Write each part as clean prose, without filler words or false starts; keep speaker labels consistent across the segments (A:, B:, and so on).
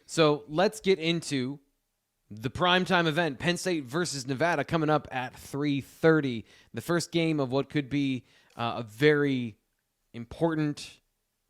A: So let's get into the primetime event, Penn State versus Nevada, coming up at 3:30. The first game of what could be a very important,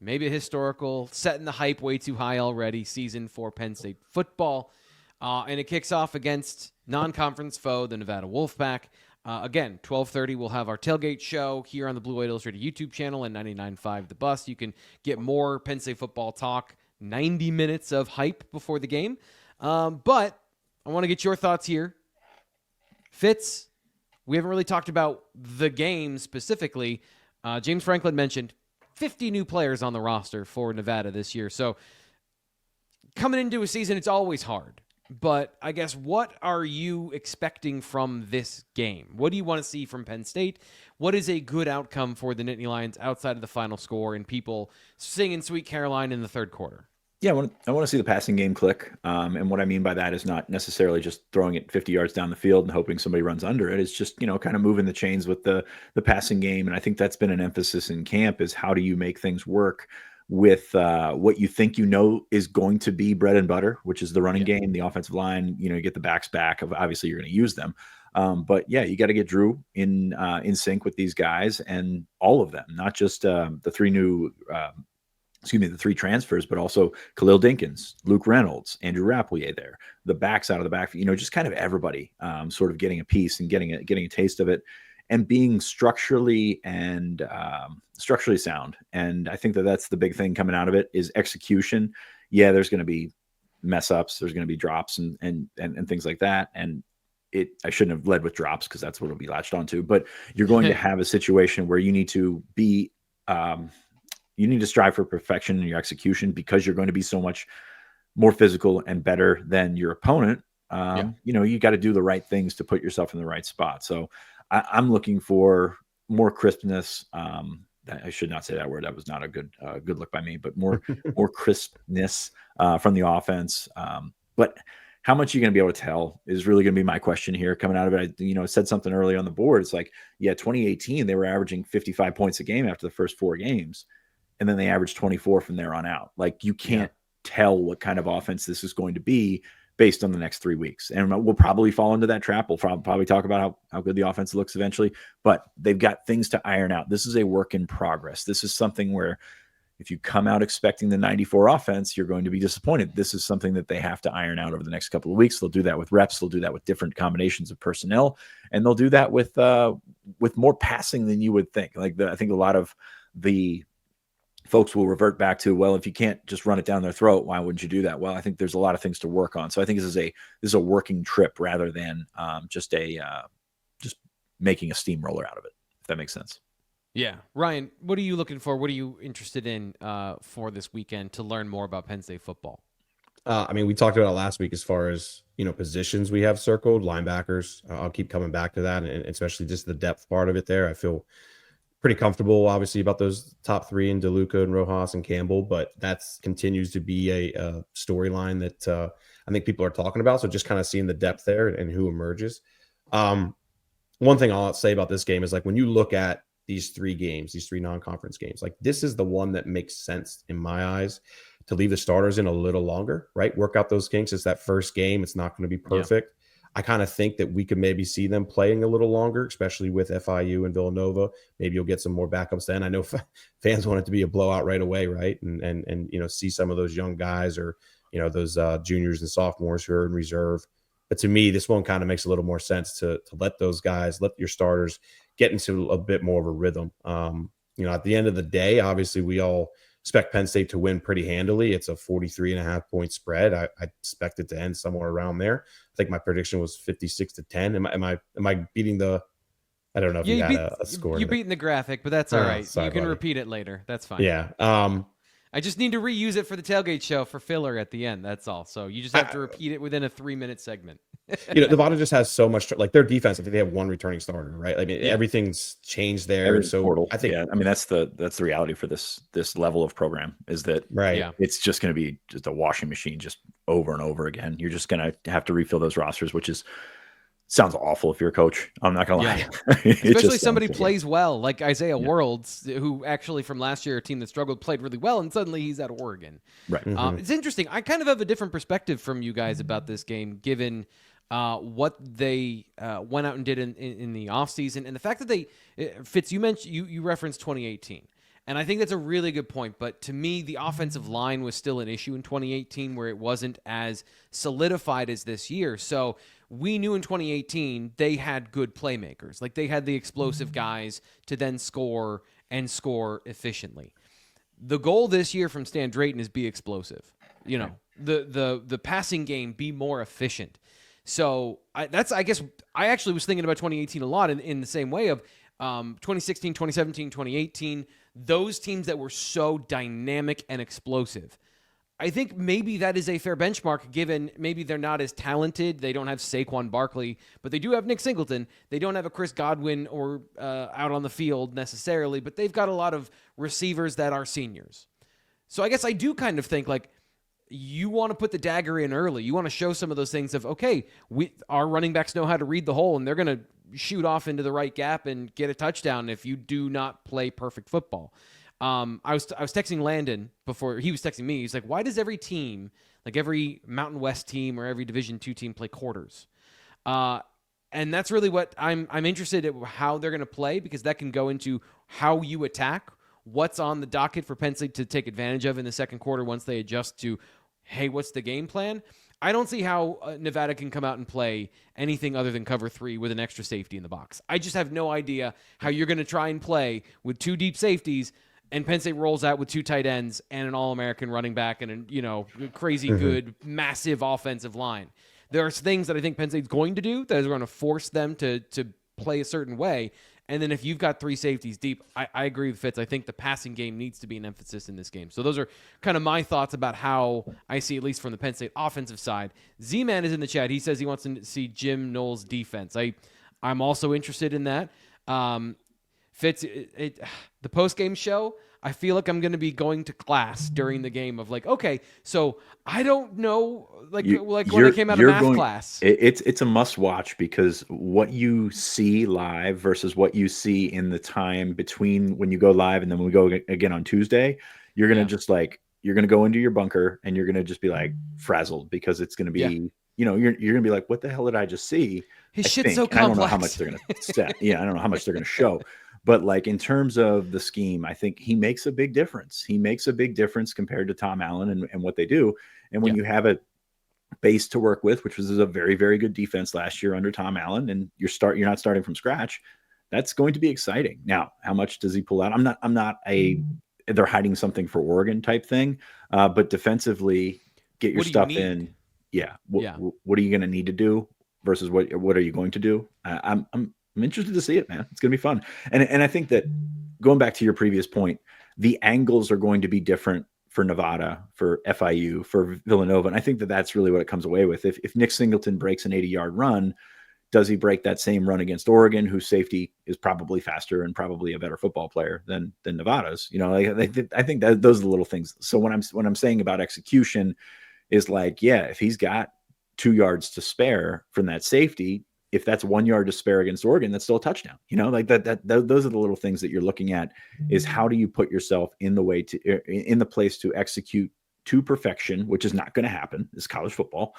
A: maybe a historical, setting the hype way too high already season for Penn State football. And it kicks off against non-conference foe, the Nevada Wolfpack. Again, 12:30, we'll have our tailgate show here on the Blue White Illustrated YouTube channel and 99.5 The Bus. You can get more Penn State football talk, 90 minutes of hype before the game. But I want to get your thoughts here. Fitz, we haven't really talked about the game specifically. James Franklin mentioned 50 new players on the roster for Nevada this year. So coming into a season, it's always hard. But I guess, what are you expecting from this game? What do you want to see from Penn State? What is a good outcome for the Nittany Lions outside of the final score and people singing Sweet Caroline in the third quarter?
B: Yeah, I want to see the passing game click. And what I mean by that is not necessarily just throwing it 50 yards down the field and hoping somebody runs under it. It's just, kind of moving the chains with the passing game. And I think that's been an emphasis in camp, is how do you make things work with what you think is going to be bread and butter, which is the running game, the offensive line. You get the backs back. Obviously, you're going to use them. But yeah, you got to get Drew in sync with these guys, and all of them, not just the three transfers, but also Khalil Dinkins, Luke Reynolds, Andrew Rapplier there, the backs out of the back, just kind of everybody sort of getting a piece and getting a taste of it, and being structurally sound. And I think that's the big thing coming out of it is execution. Yeah, there's going to be mess ups, there's going to be drops and things like that. And I shouldn't have led with drops, because that's what it'll be latched onto. But you're going to have a situation where you need to be you need to strive for perfection in your execution, because you're going to be so much more physical and better than your opponent. You got to do the right things to put yourself in the right spot. So I'm looking for more crispness. I should not say that word. That was not a good look by me, but more crispness from the offense. But how much you're going to be able to tell is really going to be my question here coming out of it. I said something early on the board. It's like, 2018, they were averaging 55 points a game after the first 4 games. And then they averaged 24 from there on out. Like, you can't tell what kind of offense this is going to be based on the next 3 weeks. And we'll probably fall into that trap. We'll probably talk about how good the offense looks eventually, but they've got things to iron out. This is a work in progress. This is something where if you come out expecting the 94 offense, you're going to be disappointed. This is something that they have to iron out over the next couple of weeks. They'll do that with reps. They'll do that with different combinations of personnel, and they'll do that with more passing than you would think. I think a lot of the folks will revert back to, well, if you can't just run it down their throat, why wouldn't you do that? Well, I think there's a lot of things to work on. So I think this is a working trip rather than just making a steamroller out of it, if that makes sense.
A: Yeah. Ryan, what are you looking for? What are you interested in for this weekend to learn more about Penn State football?
C: We talked about it last week as far as, positions we have circled, linebackers. I'll keep coming back to that, and especially just the depth part of it there. I feel pretty comfortable, obviously, about those top 3 in DeLuca and Rojas and Campbell, but that continues to be a storyline that I think people are talking about. So just kind of seeing the depth there and who emerges. One thing I'll say about this game is, when you look at these 3 games, these 3 non-conference games, this is the one that makes sense in my eyes to leave the starters in a little longer, right? Work out those kinks. It's that first game. It's not going to be perfect. Yeah. I kind of think that we could maybe see them playing a little longer, especially with FIU and Villanova. Maybe you'll get some more backups then. I know fans want it to be a blowout right away, right? And see some of those young guys or, those juniors and sophomores who are in reserve. But to me, this one kind of makes a little more sense to let those guys, let your starters get into a bit more of a rhythm. At the end of the day, obviously we all expect Penn State to win pretty handily. It's a 43.5-point spread. I expect it to end somewhere around there. I think my prediction was 56-10. Am I beating the? I don't know if you had a score.
A: You're beating the graphic, but that's all right. You can repeat it later. That's fine.
C: Yeah.
A: I just need to reuse it for the tailgate show for filler at the end. That's all. So you just have to repeat it within a 3-minute segment.
C: Nevada just has so much, their defense. I think they have 1 returning starter, right? Everything's changed there. So portal. I think,
B: that's the reality for this level of program is that,
C: right? Yeah.
B: It's just going to be just a washing machine, just over and over again. You're just going to have to refill those rosters, which is sounds awful if you're a coach. I'm not gonna lie.
A: Especially somebody plays well, like Isaiah Worlds, who actually from last year, a team that struggled, played really well, and suddenly he's at Oregon.
B: Right.
A: It's interesting. I kind of have a different perspective from you guys about this game, given what they went out and did in the offseason, and the fact that they Fitz, you mentioned you referenced 2018. And I think that's a really good point. But to me, the offensive line was still an issue in 2018 where it wasn't as solidified as this year. So we knew in 2018 they had good playmakers. Like they had the explosive guys to then score and score efficiently. The goal this year from Stan Drayton is be explosive. You know, the passing game, be more efficient. So I guess I actually was thinking about 2018 a lot in the same way of 2016, 2017, 2018, those teams that were so dynamic and explosive. I think maybe that is a fair benchmark given maybe they're not as talented. They don't have Saquon Barkley, but they do have Nick Singleton. They don't have a Chris Godwin or out on the field necessarily, but they've got a lot of receivers that are seniors. So I guess I do kind of think like you want to put the dagger in early. You want to show some of those things of, okay, our running backs know how to read the hole and they're going to shoot off into the right gap and get a touchdown if you do not play perfect football. I was texting Landon before he was texting me. He's like, why does every team, like every Mountain West team or every Division II team, play quarters? And that's really what I'm interested in how they're going to play, because that can go into how you attack, what's on the docket for Penn State to take advantage of in the second quarter once they adjust to, hey, what's the game plan? I don't see how Nevada can come out and play anything other than cover 3 with an extra safety in the box. I just have no idea how you're going to try and play with 2 deep safeties and Penn State rolls out with 2 tight ends and an All-American running back and a crazy good, massive offensive line. There are things that I think Penn State's going to do that is going to force them to play a certain way. And then if you've got 3 safeties deep, I agree with Fitz. I think the passing game needs to be an emphasis in this game. So those are kind of my thoughts about how I see, at least from the Penn State offensive side. Z-Man is in the chat. He says he wants to see Jim Knowles' defense. I'm also interested in that. Fitz, the post-game show, I feel like I'm going to be going to class during the game of like, okay, so I don't know, like when I came out of math class.
B: It's a must watch, because what you see live versus what you see in the time between when you go live and then when we go again on Tuesday, you're going to just like, you're going to go into your bunker and you're going to just be like frazzled, because it's going to be, you're going to be like, what the hell did I just see?
A: His shit's so complex.
B: I don't know how much they're going to set. I don't know how much they're going to show. But like in terms of the scheme, I think he makes a big difference. He makes a big difference compared to Tom Allen and what they do. And when you have a base to work with, which was a very, very good defense last year under Tom Allen, and you're not starting from scratch, that's going to be exciting. Now, how much does he pull out? I'm not they're hiding something for Oregon type thing, but defensively, get your stuff in. Yeah. What are you going to need to do versus what are you going to do? I'm interested to see it, man. It's going to be fun. And I think that going back to your previous point, the angles are going to be different for Nevada, for FIU, for Villanova. And I think that that's really what it comes away with. If Nick Singleton breaks an 80-yard run, does he break that same run against Oregon, whose safety is probably faster and probably a better football player than Nevada's? I think that those are the little things. So when I'm saying about execution is like, if he's got 2 yards to spare from that safety, if that's 1 yard to spare against Oregon, that's still a touchdown. Those are the little things that you're looking at, is how do you put yourself in the place to execute to perfection, which is not going to happen. It's college football.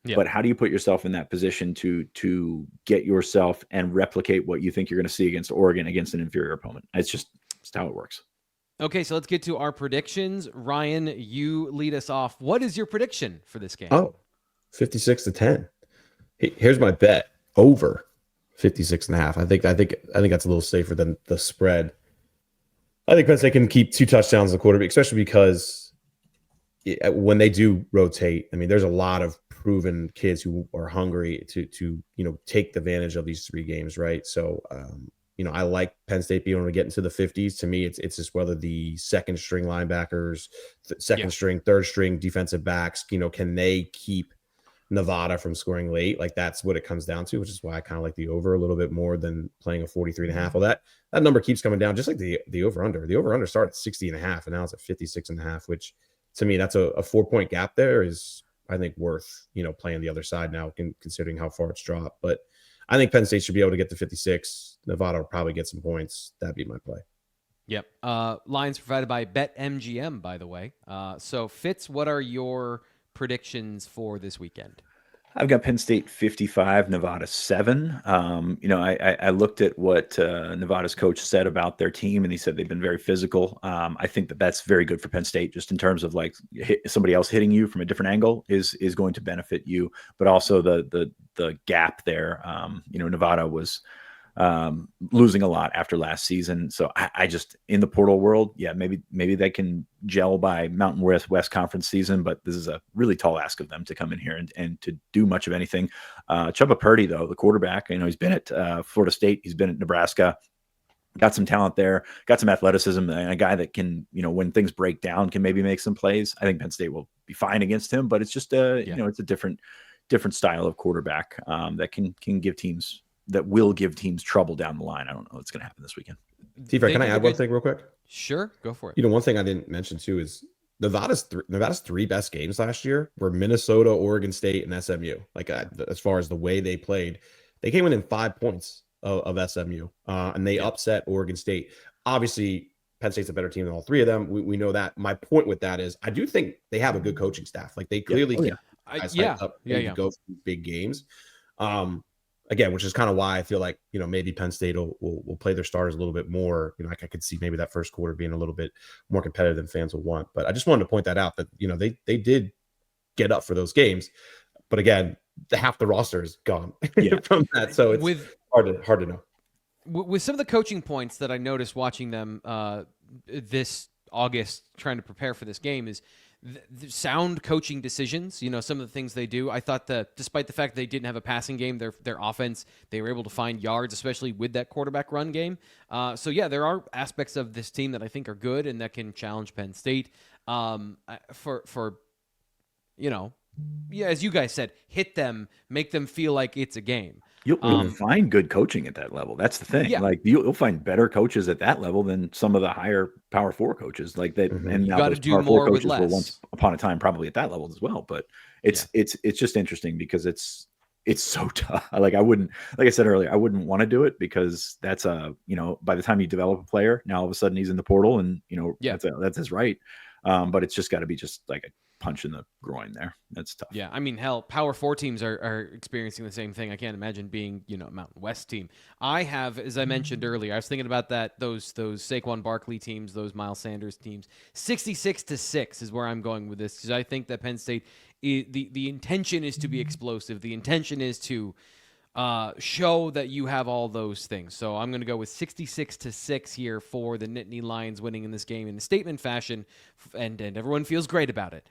B: Yeah. But how do you put yourself in that position to get yourself and replicate what you think you're going to see against Oregon, against an inferior opponent? It's how it works.
A: Okay, so let's get to our predictions. Ryan, you lead us off. What is your prediction for this game?
C: 56-10. Here's my bet. Over 56.5. I think that's a little safer than the spread. I think Penn State can keep 2 touchdowns a quarter, especially because when they do rotate, I mean, there's a lot of proven kids who are hungry to take advantage of these 3 games, right? So, I like Penn State being able to get into the 50s. To me, it's just whether the second string linebackers, second string, third string defensive backs, can they keep Nevada from scoring late? Like, that's what it comes down to, which is why I kind of like the over a little bit more than playing a 43.5. Well, that number keeps coming down, just like the over under. The over under started at 60.5 and now it's at 56.5, which to me, that's a 4-point gap there is, I think, worth playing the other side now, considering how far it's dropped. But I think Penn State should be able to get to 56. Nevada will probably get some points. That'd be my play.
A: Yep. Lines provided by BetMGM, by the way. So, Fitz, what are your predictions for this weekend?
B: I've got Penn State 55, Nevada 7. I looked at what Nevada's coach said about their team, and he said they've been very physical. I think that's very good for Penn State, just in terms of like somebody else hitting you from a different angle is going to benefit you, but also the gap there. Nevada was losing a lot after last season. So I just, in the portal world, maybe they can gel by Mountain West Conference season, but this is a really tall ask of them to come in here and to do much of anything. Chuba Purdy, though, the quarterback, he's been at Florida State, he's been at Nebraska, got some talent there, got some athleticism, and a guy that can, when things break down, can maybe make some plays. I think Penn State will be fine against him, but it's just it's a different style of quarterback that will give teams trouble down the line. I don't know what's going to happen this weekend.
C: T-Fred, can I add one thing real quick?
A: Sure, go for it.
C: One thing I didn't mention too is Nevada's three best games last year were Minnesota, Oregon State, and SMU. Like as far as the way they played, they came within 5 points of SMU, and they upset Oregon State. Obviously, Penn State's a better team than all three of them. We know that. My point with that is, I do think they have a good coaching staff. Like they clearly go for these big games. Again, which is kind of why I feel like, maybe Penn State will play their starters a little bit more. Like I could see maybe that first quarter being a little bit more competitive than fans will want. But I just wanted to point that out that, they did get up for those games. But again, half the roster is gone from that. So it's hard to know.
A: With some of the coaching points that I noticed watching them this August trying to prepare for this game is the sound coaching decisions, some of the things they do. I thought that despite the fact they didn't have a passing game, their offense, they were able to find yards, especially with that quarterback run game. There are aspects of this team that I think are good and that can challenge Penn State as you guys said, hit them, make them feel like it's a game.
B: You'll find good coaching at that level. That's the thing. Yeah. Like you'll find better coaches at that level than some of the higher Power 4 coaches. Like that, and now those Power 4 coaches were once upon a time probably at that level as well. But it's just interesting because it's so tough. Like I said earlier, I wouldn't want to do it because that's by the time you develop a player, now all of a sudden he's in the portal and that's his right. But it's just got to be just like a punch in the groin there. That's tough.
A: Yeah, I mean, hell, Power 4 teams are experiencing the same thing. I can't imagine being, a Mountain West team. I have, as I mentioned earlier, I was thinking about those Saquon Barkley teams, those Miles Sanders teams. 66-6 is where I'm going with this because I think that Penn State, the intention is to be explosive. The intention is to show that you have all those things. So I'm going to go with 66-6 here for the Nittany Lions winning in this game in a statement fashion, and everyone feels great about it.